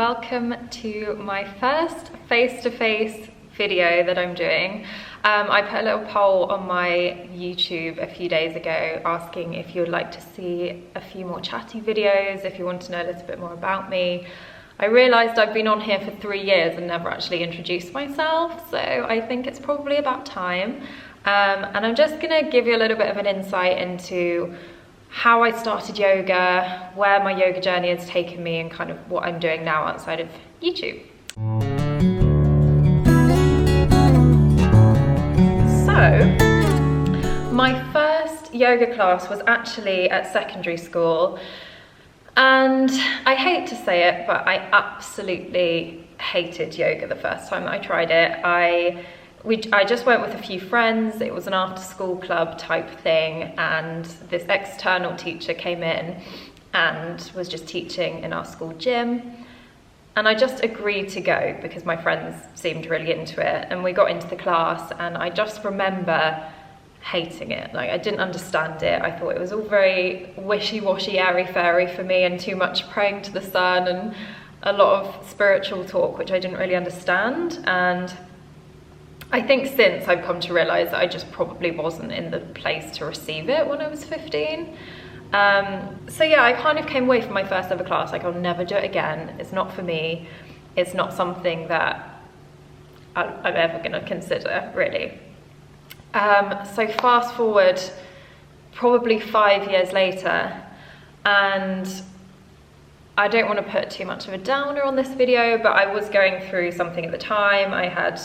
welcome to my first face-to-face video that I'm doing. I put a little poll on my YouTube a few days ago asking if you would like to see a few more chatty videos, if you want to know a little bit more about me. I realised I've been on here for 3 years and never actually introduced myself, so I think it's probably about time. And I'm just gonna give you a little bit of an insight into how I started yoga, where my yoga journey has taken me, and kind of what I'm doing now outside of YouTube. So, my first yoga class was actually at secondary school, and I hate to say it, but I absolutely hated yoga the first time that I tried it. I just went with a few friends. It was an after-school club type thing, and this external teacher came in and was just teaching in our school gym. And I just agreed to go because my friends seemed really into it. And we got into the class, and I just remember hating it. Like, I didn't understand it. I thought it was all very wishy-washy, airy-fairy for me, and too much praying to the sun and a lot of spiritual talk, which I didn't really understand. And I think since I've come to realise that I just probably wasn't in the place to receive it when I was 15. So yeah, I kind of came away from my first ever class like, I'll never do it again. It's not for me. It's not something that I'm ever going to consider, really. So fast forward probably 5 years later, and I don't want to put too much of a downer on this video, but I was going through something at the time. I had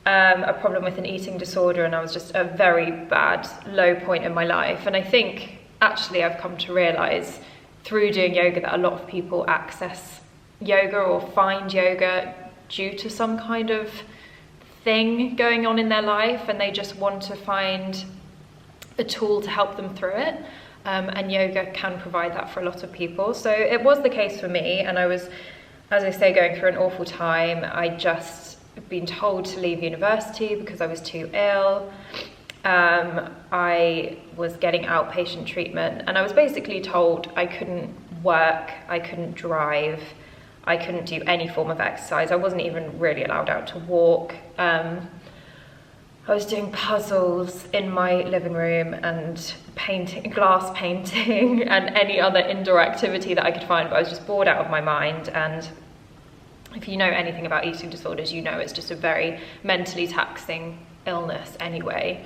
a problem with an eating disorder, and I was just at a very bad low point in my life. And I think actually I've come to realise through doing yoga that a lot of people access yoga or find yoga due to some kind of thing going on in their life, and they just want to find a tool to help them through it. And yoga can provide that for a lot of people. So it was the case for me, and I was, as I say, going through an awful time. I just been told to leave university because I was too ill. I was getting outpatient treatment, and I was basically told I couldn't work, I couldn't drive, I couldn't do any form of exercise. I wasn't even really allowed out to walk. I was doing puzzles in my living room and painting, glass painting, and any other indoor activity that I could find, but I was just bored out of my mind. And if you know anything about eating disorders, you know it's just a very mentally taxing illness anyway.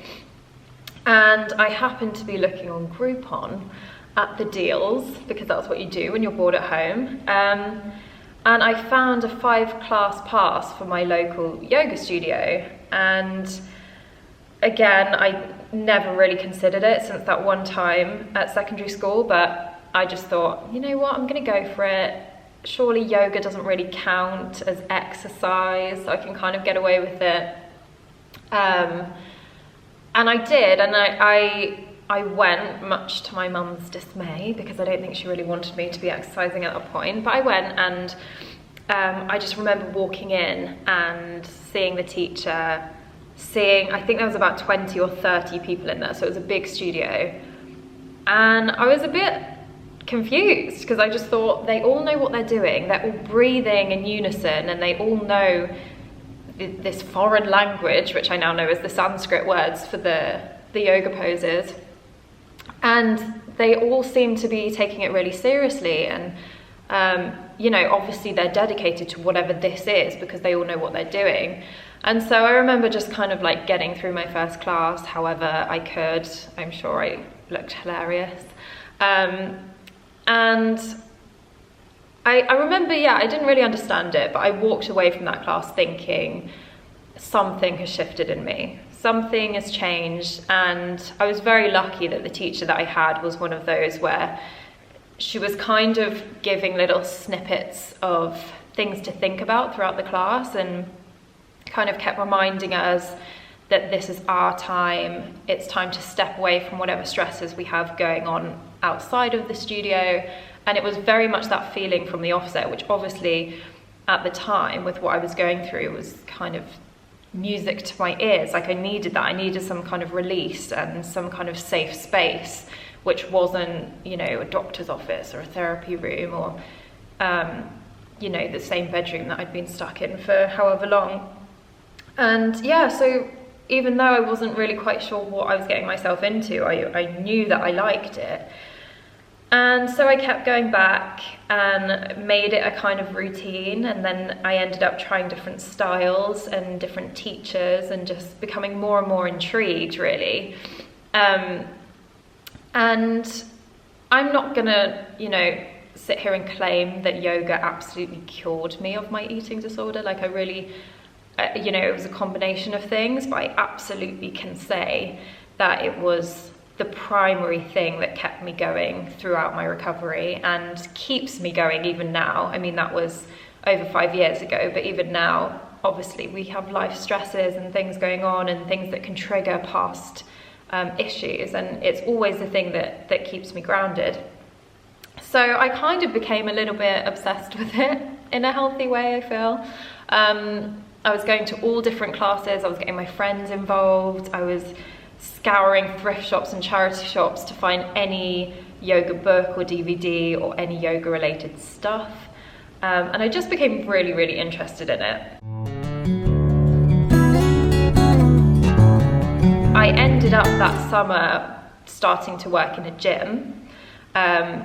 And I happened to be looking on Groupon at the deals, because that's what you do when you're bored at home. And I found a 5-class pass for my local yoga studio. And again, I never really considered it since that one time at secondary school, but I just thought, you know what, I'm gonna go for it. Surely yoga doesn't really count as exercise, so I can kind of get away with it. And I did, and I went, much to my mum's dismay, because I don't think she really wanted me to be exercising at that point. But I went, and I just remember walking in and seeing the teacher, I think there was about 20 or 30 people in there, so it was a big studio. And I was a bit confused, because I just thought, they all know what they're doing, they're all breathing in unison, and they all know this foreign language, which I now know is the Sanskrit words for the yoga poses, and they all seem to be taking it really seriously. And you know, obviously they're dedicated to whatever this is, because they all know what they're doing. And so I remember just kind of like getting through my first class however I could. I'm sure I looked hilarious. And I remember, yeah, I didn't really understand it, but I walked away from that class thinking something has shifted in me. Something has changed, and I was very lucky that the teacher that I had was one of those where she was kind of giving little snippets of things to think about throughout the class, and kind of kept reminding us that this is our time. It's time to step away from whatever stresses we have going on outside of the studio. And it was very much that feeling from the offset, which obviously at the time with what I was going through was kind of music to my ears. Like, I needed that. I needed some kind of release and some kind of safe space, which wasn't, you know, a doctor's office or a therapy room or you know, the same bedroom that I'd been stuck in for however long. And yeah, so even though I wasn't really quite sure what I was getting myself into, I knew that I liked it. And so I kept going back and made it a kind of routine, and then I ended up trying different styles and different teachers and just becoming more and more intrigued, really. And I'm not gonna, you know, sit here and claim that yoga absolutely cured me of my eating disorder. Like, I really, you know, it was a combination of things, but I absolutely can say that it was the primary thing that kept me going throughout my recovery and keeps me going even now. I mean, that was over 5 years ago, but even now, obviously, we have life stresses and things going on and things that can trigger past issues, and it's always the thing that keeps me grounded. So I kind of became a little bit obsessed with it in a healthy way, I feel. I was going to all different classes, I was getting my friends involved, I was scouring thrift shops and charity shops to find any yoga book or DVD or any yoga related stuff. And I just became really, really interested in it. I ended up that summer starting to work in a gym,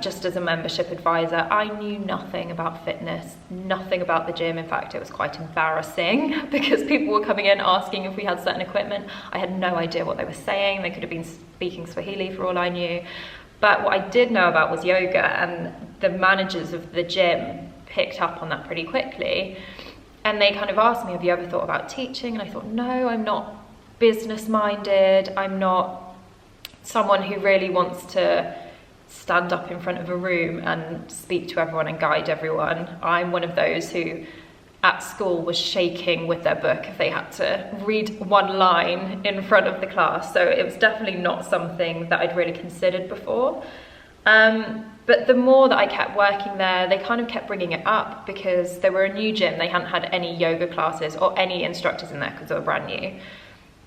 just as a membership advisor. I knew nothing about fitness, nothing about the gym. In fact, it was quite embarrassing because people were coming in asking if we had certain equipment. I had no idea what they were saying. They could have been speaking Swahili for all I knew. But what I did know about was yoga, and the managers of the gym picked up on that pretty quickly. And they kind of asked me, have you ever thought about teaching? And I thought, no, I'm not business minded. I'm not someone who really wants to stand up in front of a room and speak to everyone and guide everyone. I'm one of those who at school was shaking with their book if they had to read one line in front of the class. So it was definitely not something that I'd really considered before. But the more that I kept working there, they kind of kept bringing it up because they were a new gym. They hadn't had any yoga classes or any instructors in there because they were brand new.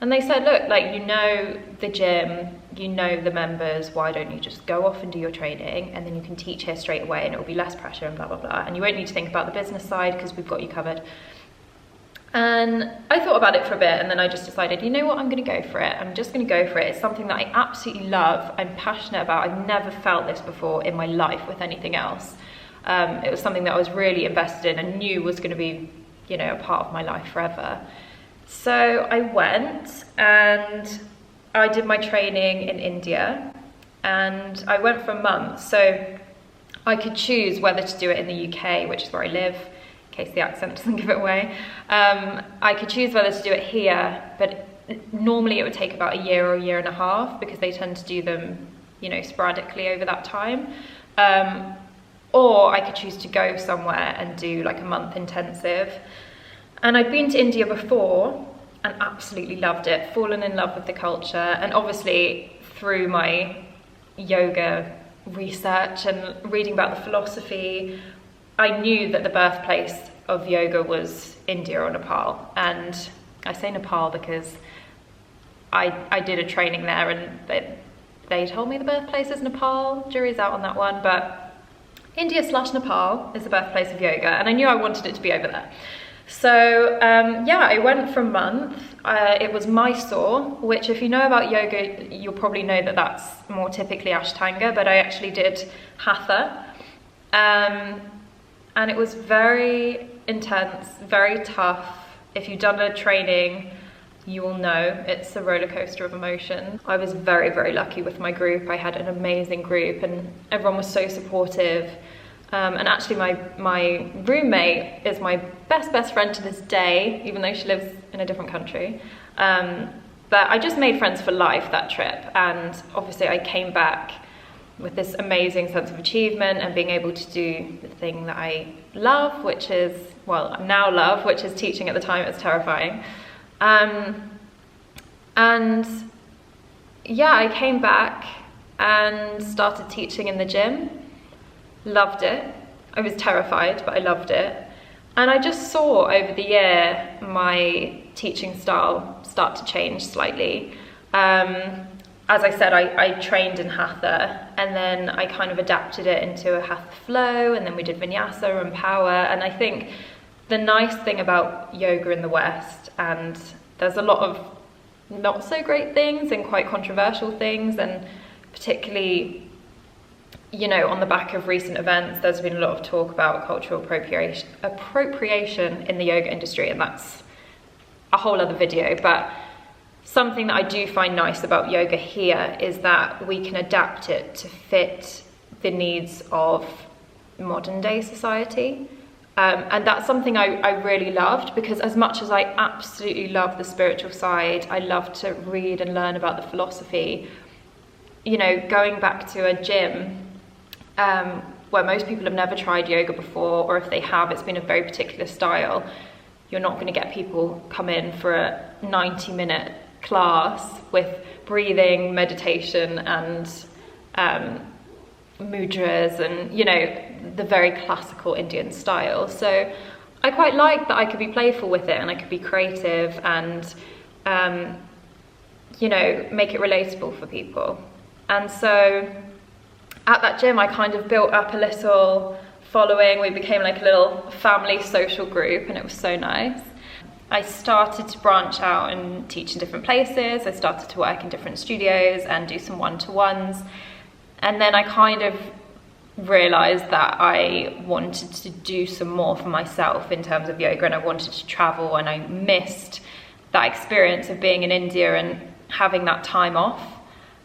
And they said, look, like, you know the gym, you know the members, why don't you just go off and do your training, and then you can teach here straight away and it will be less pressure and blah, blah, blah. And you won't need to think about the business side because we've got you covered. And I thought about it for a bit, and then I just decided, you know what, I'm gonna go for it. I'm just gonna go for it. It's something that I absolutely love, I'm passionate about. I've never felt this before in my life with anything else. It was something that I was really invested in and knew was gonna be, you know, a part of my life forever. So I went and I did my training in India, and I went for a month. So I could choose whether to do it in the UK, which is where I live, in case the accent doesn't give it away. I could choose whether to do it here, but normally it would take about a year or a year and a half because they tend to do them, you know, sporadically over that time. Or I could choose to go somewhere and do like a month intensive. And I'd been to India before and absolutely loved it, fallen in love with the culture. And obviously through my yoga research and reading about the philosophy, I knew that the birthplace of yoga was India or Nepal. And I say Nepal because I did a training there and they told me the birthplace is Nepal. Jury's out on that one, but India/Nepal is the birthplace of yoga, and I knew I wanted it to be over there. So yeah, I went for a month. It was Mysore, which if you know about yoga, you'll probably know that that's more typically Ashtanga, but I actually did Hatha. And it was very intense, very tough. If you've done a training, you will know it's a roller coaster of emotions. I was very, very lucky with my group. I had an amazing group and everyone was so supportive. And actually my roommate is my best friend to this day, even though she lives in a different country. But I just made friends for life that trip. And obviously I came back with this amazing sense of achievement and being able to do the thing that I love, which is, well, now love, which is teaching. At the time, it was terrifying. And yeah, I came back and started teaching in the gym. Loved it. I was terrified, but I loved it. And I just saw over the year my teaching style start to change slightly. as I said, I trained in Hatha, and then I kind of adapted it into a Hatha flow, and then we did vinyasa and power. And I think the nice thing about yoga in the West, and there's a lot of not so great things and quite controversial things, and particularly, you know, on the back of recent events, there's been a lot of talk about cultural appropriation in the yoga industry, and that's a whole other video. But something that I do find nice about yoga here is that we can adapt it to fit the needs of modern day society. And that's something I really loved, because as much as I absolutely love the spiritual side, I love to read and learn about the philosophy, you know, going back to a gym where most people have never tried yoga before, or if they have, it's been a very particular style. You're not going to get people come in for a 90-minute class with breathing, meditation, and mudras, and, you know, the very classical Indian style. So I quite liked that I could be playful with it, and I could be creative, and you know, make it relatable for people. And so at that gym I kind of built up a little following. We became like a little family social group, and it was so nice. I started to branch out and teach in different places. I started to work in different studios and do some one-to-ones. And then I kind of realized that I wanted to do some more for myself in terms of yoga, and I wanted to travel, and I missed that experience of being in India and having that time off.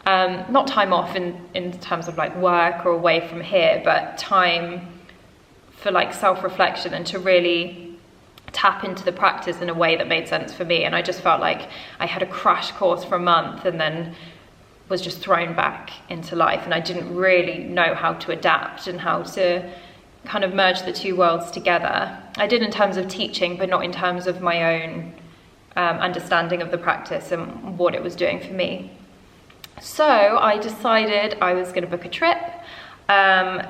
Not time off in terms of like work or away from here, but time for like self-reflection and to really tap into the practice in a way that made sense for me. And I just felt like I had a crash course for a month and then was just thrown back into life, and I didn't really know how to adapt and how to kind of merge the two worlds together. I did in terms of teaching, but not in terms of my own understanding of the practice and what it was doing for me. So I decided I was going to book a trip, and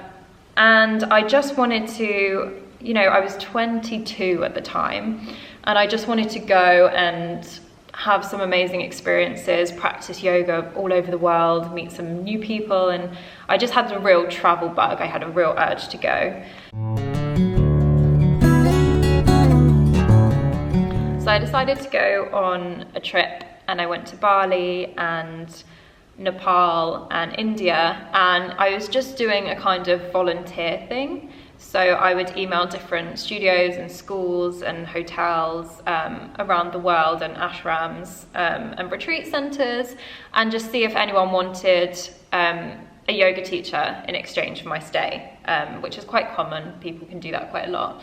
I just wanted to, you know, I was 22 at the time, and I just wanted to go and have some amazing experiences, practice yoga all over the world, meet some new people, and I just had a real travel bug. I had a real urge to go. So I decided to go on a trip, and I went to Bali and Nepal and India, and I was just doing a kind of volunteer thing. So I would email different studios and schools and hotels around the world, and ashrams and retreat centers, and just see if anyone wanted a yoga teacher in exchange for my stay, which is quite common. People can do that quite a lot.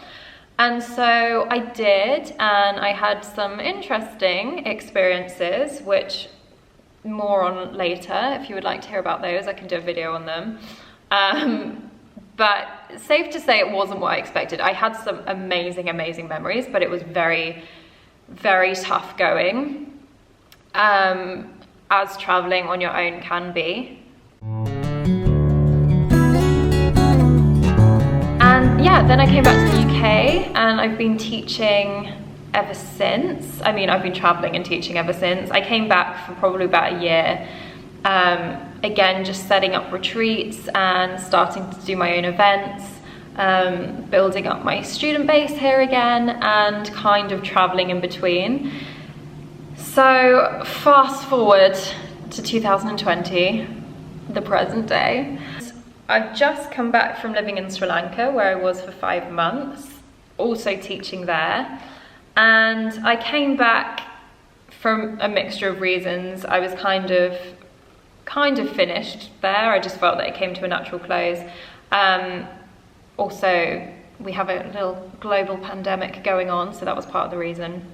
And so I did, and I had some interesting experiences, which more on later. If you would like to hear about those, I can do a video on them. But safe to say it wasn't what I expected. I had some amazing, amazing memories, but it was very, very tough going, as traveling on your own can be. And yeah, then I came back to the UK, and I've been teaching ever since. I mean, I've been traveling and teaching ever since. I came back for probably about a year. Again, just setting up retreats and starting to do my own events, building up my student base here again, and kind of traveling in between. So fast forward to 2020, the present day. I've just come back from living in Sri Lanka, where I was for 5 months, also teaching there. And I came back from a mixture of reasons. I was kind of finished there. I just felt that it came to a natural close. Also, we have a little global pandemic going on, so that was part of the reason.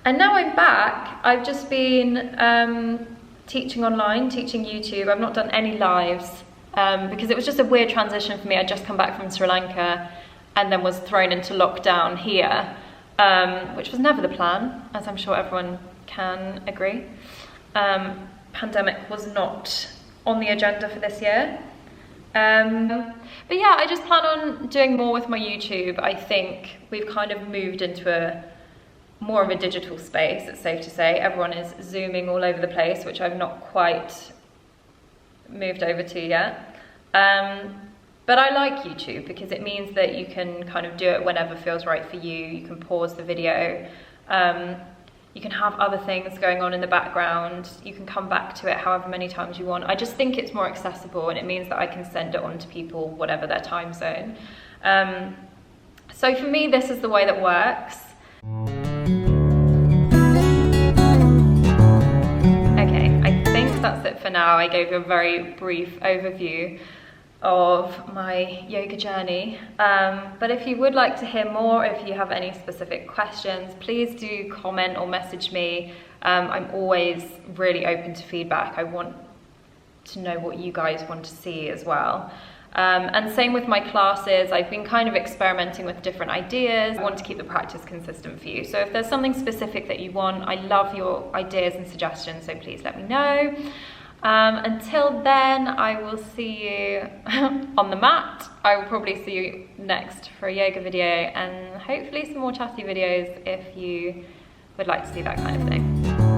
And now I'm back. I've just been teaching online, teaching YouTube. I've not done any lives because it was just a weird transition for me. I'd just come back from Sri Lanka and then was thrown into lockdown here, which was never the plan, as I'm sure everyone can agree. Pandemic was not on the agenda for this year. But yeah, I just plan on doing more with my YouTube. I think we've kind of moved into more of a digital space, it's safe to say. Everyone is Zooming all over the place, which I've not quite moved over to yet. But I like YouTube because it means that you can kind of do it whenever feels right for you. You can pause the video. You can have other things going on in the background. You can come back to it however many times you want. I just think it's more accessible, and it means that I can send it on to people, whatever their time zone. So for me, this is the way that works. Okay, I think that's it for now. I gave you a very brief overview of my yoga journey, but if you would like to hear more, if you have any specific questions, please do comment or message me. I'm always really open to feedback. I want to know what you guys want to see as well. And same with my classes. I've been kind of experimenting with different ideas. I want to keep the practice consistent for you. So if there's something specific that you want, I love your ideas and suggestions, so please let me know. Until then, I will see you on the mat. I will probably see you next for a yoga video, and hopefully some more chatty videos if you would like to see that kind of thing.